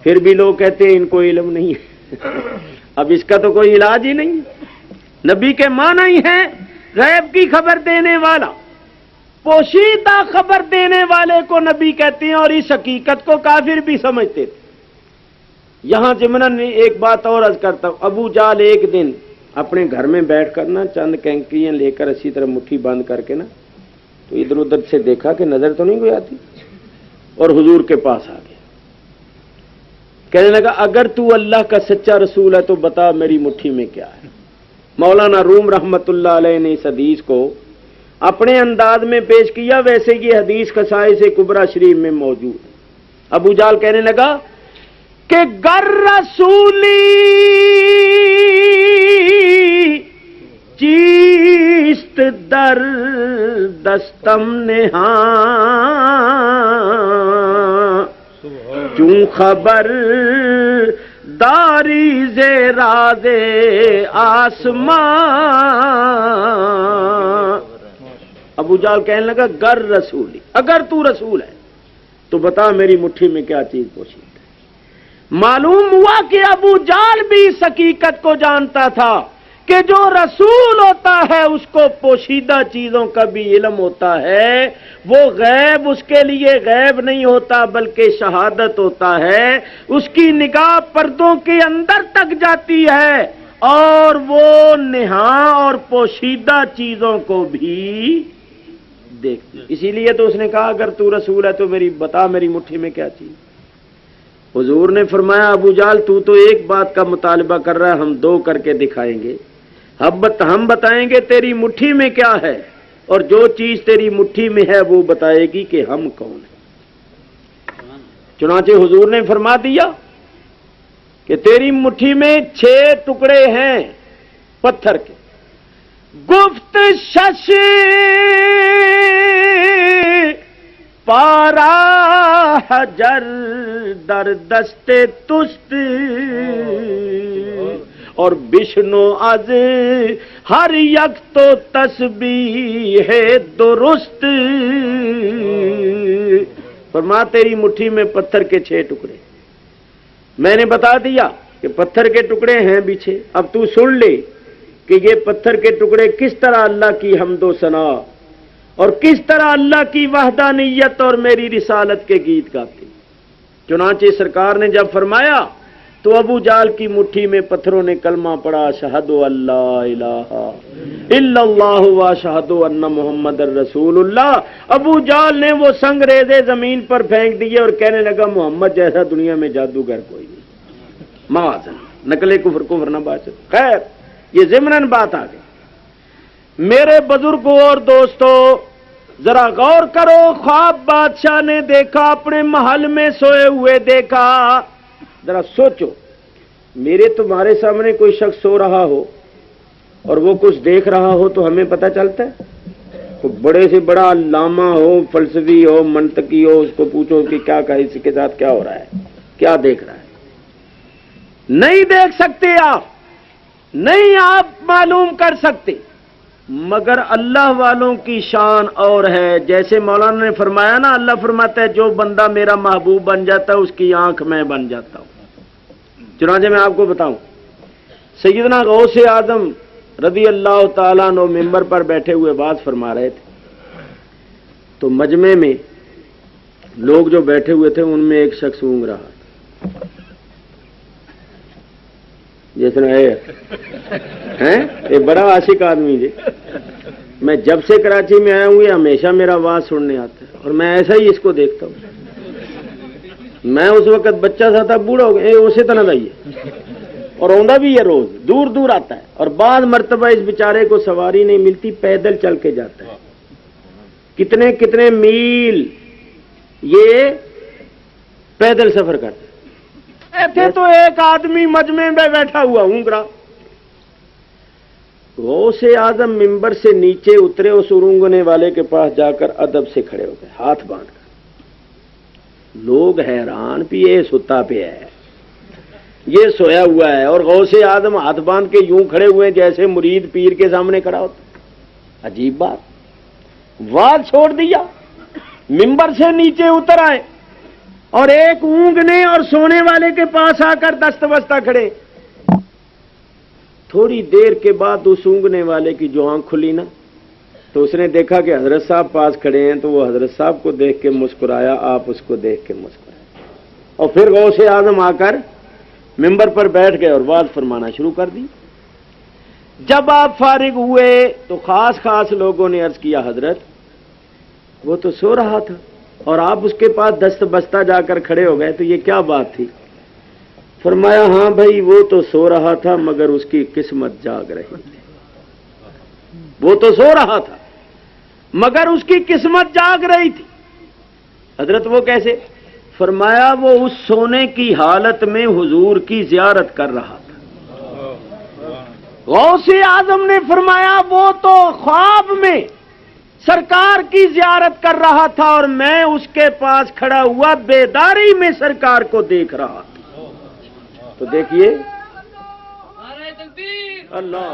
پھر بھی لوگ کہتے ہیں ان کو علم نہیں ہے. اب اس کا تو کوئی علاج ہی نہیں. نبی کے معنی ہی ہے غیب کی خبر دینے والا، پوشیدہ خبر دینے والے کو نبی کہتے ہیں، اور اس حقیقت کو کافر بھی سمجھتے تھے. یہاں ضمناً ایک بات اور عرض کرتا ہوں. ابو جہل ایک دن اپنے گھر میں بیٹھ کر نا چند کینکریاں لے کر اسی طرح مٹھی بند کر کے نا تو ادھر ادھر سے دیکھا کہ نظر تو نہیں کوئی آتی، اور حضور کے پاس آ گیا. کہنے لگا اگر تو اللہ کا سچا رسول ہے تو بتا میری مٹھی میں کیا ہے. مولانا روم رحمت اللہ علیہ نے اس حدیث کو اپنے انداز میں پیش کیا، ویسے یہ حدیث خصائص کبریٰ شریف میں موجود ہے. ابو جہل کہنے لگا کہ گر رسولی چیست در دستم نہاں چون خبر داری زے راز آسمان. ابو جہل کہنے لگا گر رسولی، اگر تو رسول ہے تو بتا میری مٹھی میں کیا چیز پوشیدہ ہے. معلوم ہوا کہ ابو جہل بھی اس حقیقت کو جانتا تھا کہ جو رسول ہوتا ہے اس کو پوشیدہ چیزوں کا بھی علم ہوتا ہے. وہ غیب اس کے لیے غیب نہیں ہوتا بلکہ شہادت ہوتا ہے. اس کی نگاہ پردوں کے اندر تک جاتی ہے اور وہ نہاں اور پوشیدہ چیزوں کو بھی دیکھتی. اسی لیے تو اس نے کہا اگر تو رسول ہے تو بتا میری مٹھی میں کیا چیز. حضور نے فرمایا ابو جہل تو ایک بات کا مطالبہ کر رہا ہے، ہم دو کر کے دکھائیں گے. ہم بتائیں گے تیری مٹھی میں کیا ہے، اور جو چیز تیری مٹھی میں ہے وہ بتائے گی کہ ہم کون ہیں. چنانچہ حضور نے فرما دیا کہ تیری مٹھی میں 6 ٹکڑے ہیں پتھر کے. گفت شش پارا حجر در دست تست اور بشنو از ہر یک تو تسبیح درست. فرما تیری مٹھی میں پتھر کے 6 ٹکڑے. میں نے بتا دیا کہ پتھر کے ٹکڑے ہیں بھی 6. اب تو سن لے کہ یہ پتھر کے ٹکڑے کس طرح اللہ کی حمد و ثنا اور کس طرح اللہ کی وحدانیت اور میری رسالت کے گیت گاتے. چنانچہ سرکار نے جب فرمایا تو ابو جہل کی مٹھی میں پتھروں نے کلمہ پڑھا اشہد اللہ الہ الا اللہ و اشہد ان محمد الرسول اللہ. ابو جہل نے وہ سنگ ریزے زمین پر پھینک دیے اور کہنے لگا محمد جیسا دنیا میں جادوگر کوئی نہیں. معاذ اللہ، نقل کفر نہ بات. خیر یہ ضمناً بات آ گئی. میرے بزرگوں اور دوستو ذرا غور کرو. خواب بادشاہ نے دیکھا، اپنے محل میں سوئے ہوئے دیکھا. ذرا سوچو، میرے تمہارے سامنے کوئی شخص سو رہا ہو اور وہ کچھ دیکھ رہا ہو تو ہمیں پتہ چلتا ہے. بڑے سے بڑا علامہ ہو، فلسفی ہو، منطقی ہو، اس کو پوچھو کہ کیا کہا، اس کے ساتھ کیا ہو رہا ہے، کیا دیکھ رہا ہے. نہیں دیکھ سکتے آپ، نہیں آپ معلوم کر سکتے. مگر اللہ والوں کی شان اور ہے. جیسے مولانا نے فرمایا نا، اللہ فرماتا ہے جو بندہ میرا محبوب بن جاتا ہے اس کی آنکھ میں بن جاتا ہوں. چنانچہ میں آپ کو بتاؤں، سیدنا غوث اعظم رضی اللہ تعالیٰ عنہ ممبر پر بیٹھے ہوئے بات فرما رہے تھے تو مجمع میں لوگ جو بیٹھے ہوئے تھے ان میں ایک شخص اونگ رہا تھا. جس نے یہ بڑا عاشق آدمی جی، میں جب سے کراچی میں آیا ہوں یہ ہمیشہ میرا آواز سننے آتا ہے اور میں ایسا ہی اس کو دیکھتا ہوں. میں اس وقت بچہ سا تھا، بوڑھا ہو گیا اسی طرح کا ہی ہے اور آندا بھی ہے، روز دور دور آتا ہے. اور بعض مرتبہ اس بیچارے کو سواری نہیں ملتی، پیدل چل کے جاتا ہے. کتنے کتنے میل یہ پیدل سفر کرتا ہے. ایسے تو ایک آدمی مجمع میں بیٹھا ہوا اونگرا. غوث اعظم ممبر سے نیچے اترے، اس اونگنے والے کے پاس جا کر ادب سے کھڑے ہو گئے ہاتھ باندھ کر. لوگ حیران، پیے ستا پہ ہے، یہ سویا ہوا ہے اور غوث اعظم ہاتھ باندھ کے یوں کھڑے ہوئے جیسے مرید پیر کے سامنے کھڑا ہوتا. عجیب بات. واز چھوڑ دیا، ممبر سے نیچے اتر آئے اور ایک اونگنے اور سونے والے کے پاس آ کر دست بستہ کھڑے. تھوڑی دیر کے بعد اس اونگنے والے کی جو آنکھ کھلی نا تو اس نے دیکھا کہ حضرت صاحب پاس کھڑے ہیں، تو وہ حضرت صاحب کو دیکھ کے مسکرایا، آپ اس کو دیکھ کے مسکرائے، اور پھر غوث اعظم آ کر ممبر پر بیٹھ گئے اور وعظ فرمانا شروع کر دی. جب آپ فارغ ہوئے تو خاص لوگوں نے عرض کیا حضرت وہ تو سو رہا تھا اور آپ اس کے پاس دست بستہ جا کر کھڑے ہو گئے، تو یہ کیا بات تھی؟ فرمایا ہاں بھائی وہ تو سو رہا تھا مگر اس کی قسمت جاگ رہی تھی. وہ تو سو رہا تھا مگر اس کی قسمت جاگ رہی تھی. حضرت وہ کیسے؟ فرمایا وہ اس سونے کی حالت میں حضور کی زیارت کر رہا تھا. غوث اعظم نے فرمایا وہ تو خواب میں سرکار کی زیارت کر رہا تھا اور میں اس کے پاس کھڑا ہوا بیداری میں سرکار کو دیکھ رہا تھا. تو دیکھیے اللہ